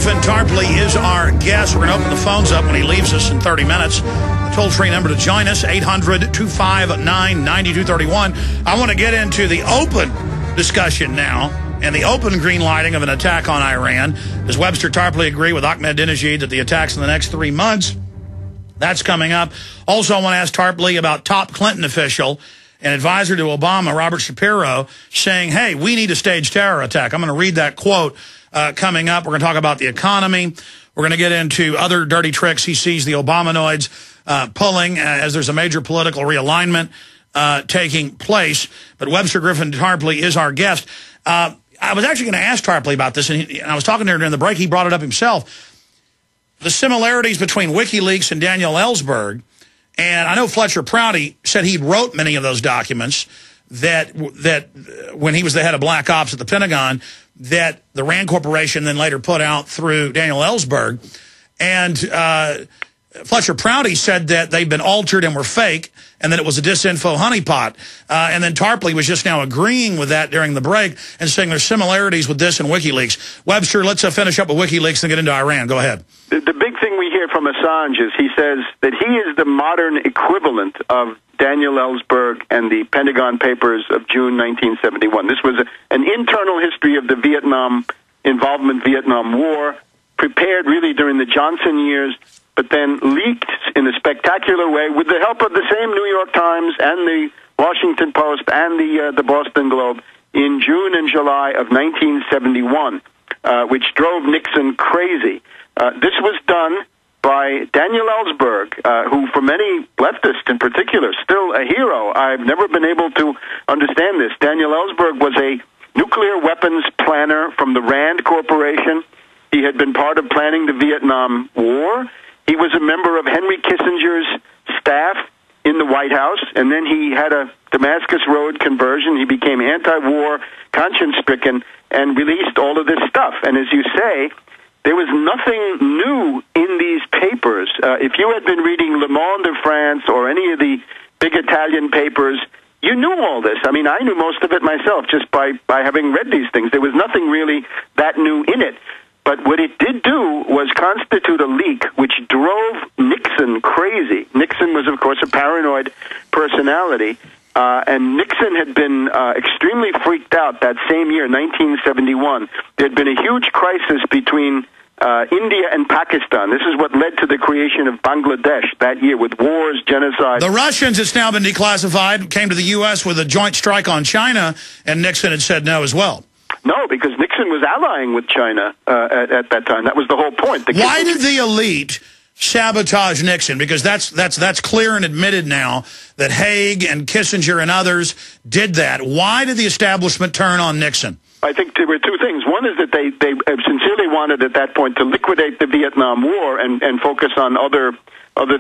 Griffin Tarpley is our guest. We're going to open the phones up when he leaves us in 30 minutes. The toll-free number to join us, 800-259-9231. I want to get into the open discussion now and the open green lighting of an attack on Iran. Does Webster Tarpley agree with Ahmadinejad that the attacks in the next 3 months? That's coming up. Also, I want to ask Tarpley about top Clinton official and advisor to Obama, Robert Shapiro, saying, hey, we need a staged terror attack. I'm going to read that quote coming up. We're going to talk about the economy. We're going to get into other dirty tricks he sees the Obamanoids pulling as there's a major political realignment taking place. But Webster Griffin Tarpley is our guest. I was actually going to ask Tarpley about this, and I was talking to him during the break. He brought it up himself. The similarities between WikiLeaks and Daniel Ellsberg. And I know Fletcher Prouty said he wrote many of those documents that when he was the head of Black Ops at the Pentagon, that the Rand Corporation then later put out through Daniel Ellsberg. And Fletcher Prouty said that they've been altered and were fake, and that it was a disinfo honeypot. And then Tarpley was just now agreeing with that during the break and saying there's similarities with this and WikiLeaks. Webster, let's finish up with WikiLeaks and get into Iran. Go ahead. The big thing we hear from Assange is he says that he is the modern equivalent of Daniel Ellsberg and the Pentagon Papers of June 1971. This was an internal history of the Vietnam War, prepared really during the Johnson years, but then leaked in a spectacular way with the help of the same New York Times and the Washington Post and the Boston Globe in June and July of 1971, which drove Nixon crazy. This was done by Daniel Ellsberg, who for many leftists in particular, still a hero. I've never been able to understand this. Daniel Ellsberg was a nuclear weapons planner from the Rand Corporation. He had been part of planning the Vietnam War. He was a member of Henry Kissinger's staff in the White House, and then he had a Damascus Road conversion. He became anti-war, conscience-stricken, and released all of this stuff. And as you say, there was nothing new in these papers. If you had been reading Le Monde de France or any of the big Italian papers, you knew all this. I mean, I knew most of it myself just by having read these things. There was nothing really that new in it. But what it did do was constitute a leak which drove Nixon crazy. Nixon was, of course, a paranoid personality. And Nixon had been extremely freaked out that same year, 1971. There had been a huge crisis between India and Pakistan. This is what led to the creation of Bangladesh that year with wars, genocide. The Russians, it's now been declassified, came to the U.S. with a joint strike on China, and Nixon had said no as well. No, because Nixon was allying with China at that time. That was the whole point. Why did the elite sabotage Nixon? Because that's clear and admitted now that Haig and Kissinger and others did that. Why did the establishment turn on Nixon? I think there were two things. One is that they sincerely wanted at that point to liquidate the Vietnam War and focus on other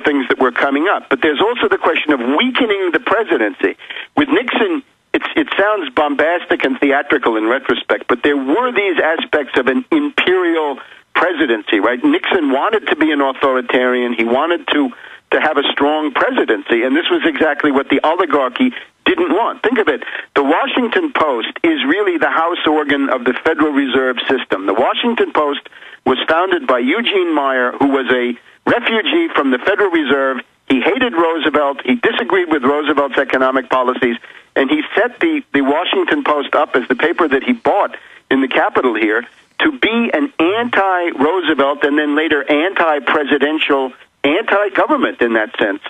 things that were coming up. But there's also the question of weakening the presidency. With Nixon, it sounds bombastic and theatrical in retrospect, but there were these aspects of an imperial presidency, right? Nixon wanted to be an authoritarian. He wanted to have a strong presidency, and this was exactly what the oligarchy didn't want. Think of it. The Washington Post is really the house organ of the Federal Reserve System. The Washington Post was founded by Eugene Meyer, who was a refugee from the Federal Reserve. He hated Roosevelt. He disagreed with Roosevelt's economic policies, and he set the Washington Post up as the paper that he bought in the Capitol here to be an anti-Roosevelt and then later anti-presidential, anti-government in that sense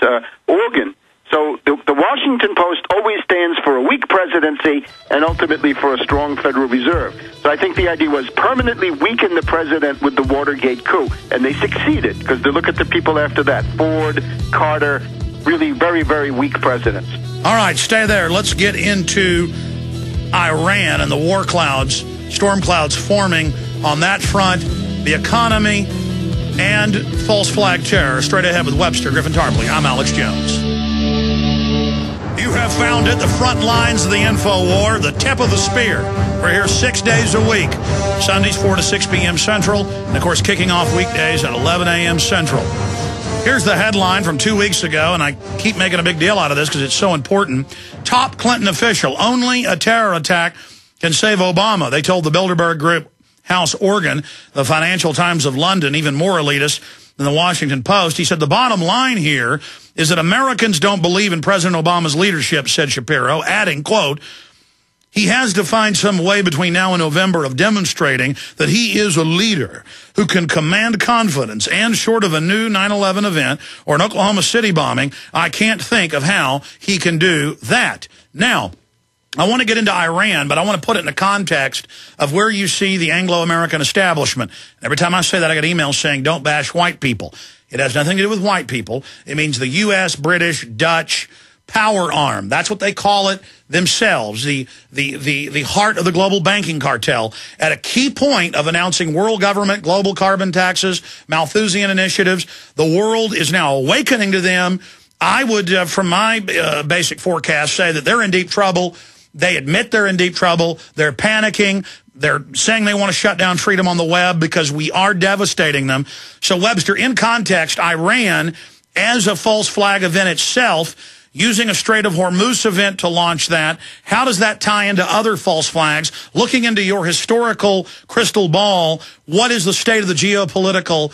organ. So the Washington Post always stands for a weak presidency and ultimately for a strong Federal Reserve. So I think the idea was permanently weaken the president with the Watergate coup, and they succeeded because they look at the people after that, Ford, Carter, really very, very weak presidents. All right, stay there. Let's get into Iran and the war clouds, storm clouds forming on that front, the economy, and false flag terror. Straight ahead with Webster Griffin Tarpley. I'm Alex Jones. You have found it, the front lines of the info war, the tip of the spear. We're here 6 days a week, Sundays 4 to 6 p.m. Central, and of course kicking off weekdays at 11 a.m. Central. Here's the headline from 2 weeks ago, and I keep making a big deal out of this because it's so important. Top Clinton official, only a terror attack can save Obama. They told the Bilderberg Group House organ, the Financial Times of London, even more elitist than the Washington Post. He said the bottom line here is that Americans don't believe in President Obama's leadership, said Shapiro, adding, quote, he has to find some way between now and November of demonstrating that he is a leader who can command confidence, and short of a new 9/11 event or an Oklahoma City bombing, I can't think of how he can do that. Now, I want to get into Iran, but I want to put it in the context of where you see the Anglo-American establishment. Every time I say that, I get emails saying, don't bash white people. It has nothing to do with white people. It means the U.S., British, Dutch power arm. That's what they call it themselves, the heart of the global banking cartel. At a key point of announcing world government, global carbon taxes, Malthusian initiatives, the world is now awakening to them. I would, from my basic forecast, say that they're in deep trouble. They admit they're in deep trouble. They're panicking. They're saying they want to shut down freedom on the web because we are devastating them. So, Webster, in context, Iran, as a false flag event itself, using a Strait of Hormuz event to launch that, how does that tie into other false flags? Looking into your historical crystal ball, what is the state of the geopolitical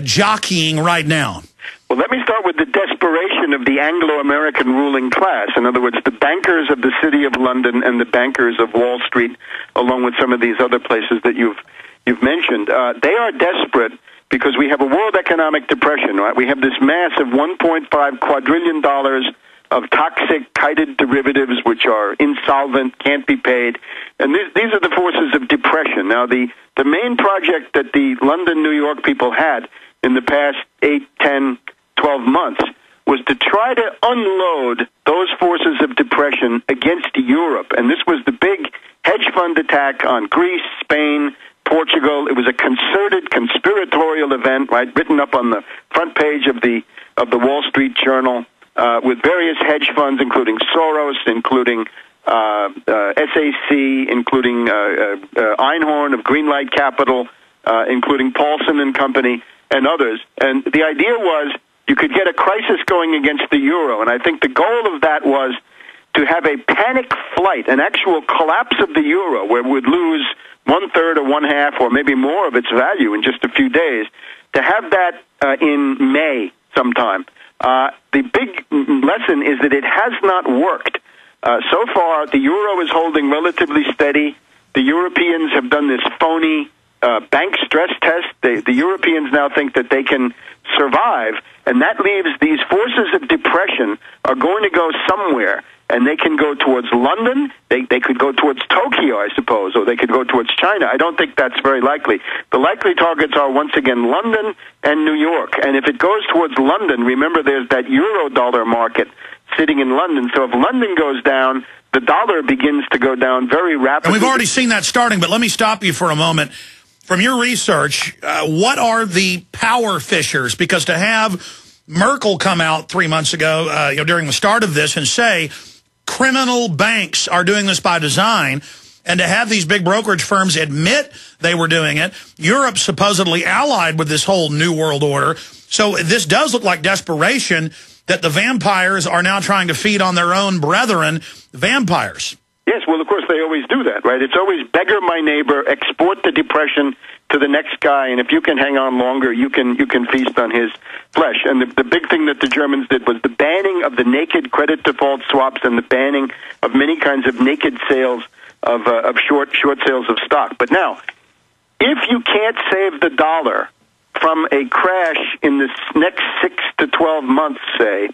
jockeying right now? Well, let me start with the desperation of the Anglo-American ruling class. In other words, the bankers of the City of London and the bankers of Wall Street, along with some of these other places that you've mentioned. They are desperate because we have a world economic depression, right? We have this massive $1.5 quadrillion of toxic, kited derivatives which are insolvent, can't be paid. And these are the forces of depression. Now, the main project that the London, New York people had in the past 8, 10, 12 months was to try to unload those forces of depression against Europe. And this was the big hedge fund attack on Greece, Spain, Portugal. It was a concerted, conspiratorial event, right, written up on the front page of the Wall Street Journal, with various hedge funds, including Soros, including SAC, including Einhorn of Greenlight Capital, including Paulson and Company, and others. And the idea was you could get a crisis going against the euro. And I think the goal of that was to have a panic flight, an actual collapse of the euro, where we would lose 1/3 or 1/2 or maybe more of its value in just a few days, to have that in May sometime. The big lesson is that it has not worked. So far, the euro is holding relatively steady. The Europeans have done this phony bank stress test. The Europeans now think that they can survive, and that leaves these forces of depression are going to go somewhere. And they can go towards London, they could go towards Tokyo, I suppose, or they could go towards China. I don't think that's very likely. The likely targets are, once again, London and New York. And if it goes towards London, remember there's that euro-dollar market sitting in London. So if London goes down, the dollar begins to go down very rapidly. And we've already seen that starting, but let me stop you for a moment. From your research, what are the power fissures? Because to have Merkel come out 3 months ago, during the start of this, and say criminal banks are doing this by design, and to have these big brokerage firms admit they were doing it, Europe supposedly allied with this whole New World Order. So this does look like desperation, that the vampires are now trying to feed on their own brethren, vampires. Yes, well, of course, they always do that, right? It's always beggar my neighbor, export the depression to the next guy, and if you can hang on longer, you can feast on his flesh. And the big thing that the Germans did was the banning of the naked credit default swaps and the banning of many kinds of naked sales of short sales of stock. But now, if you can't save the dollar from a crash in the next 6 to 12 months, say,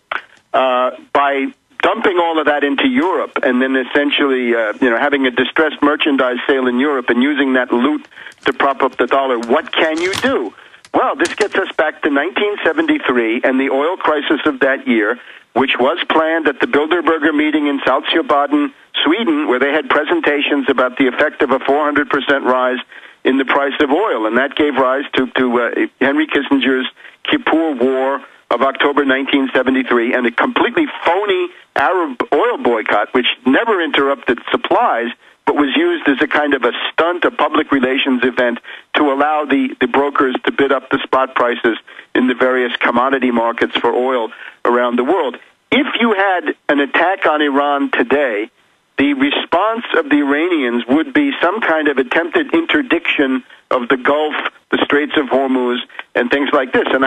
by dumping all of that into Europe and then essentially, having a distressed merchandise sale in Europe and using that loot to prop up the dollar, what can you do? Well, this gets us back to 1973 and the oil crisis of that year, which was planned at the Bilderberger meeting in Saltsjöbaden, Sweden, where they had presentations about the effect of a 400% rise in the price of oil. And that gave rise to Henry Kissinger's Kippur War of October 1973 and a completely phony Arab oil boycott, which never interrupted supplies, but was used as a kind of a stunt, a public relations event to allow the brokers to bid up the spot prices in the various commodity markets for oil around the world. If you had an attack on Iran today, the response of the Iranians would be some kind of attempted interdiction of the Gulf, the Straits of Hormuz, and things like this. And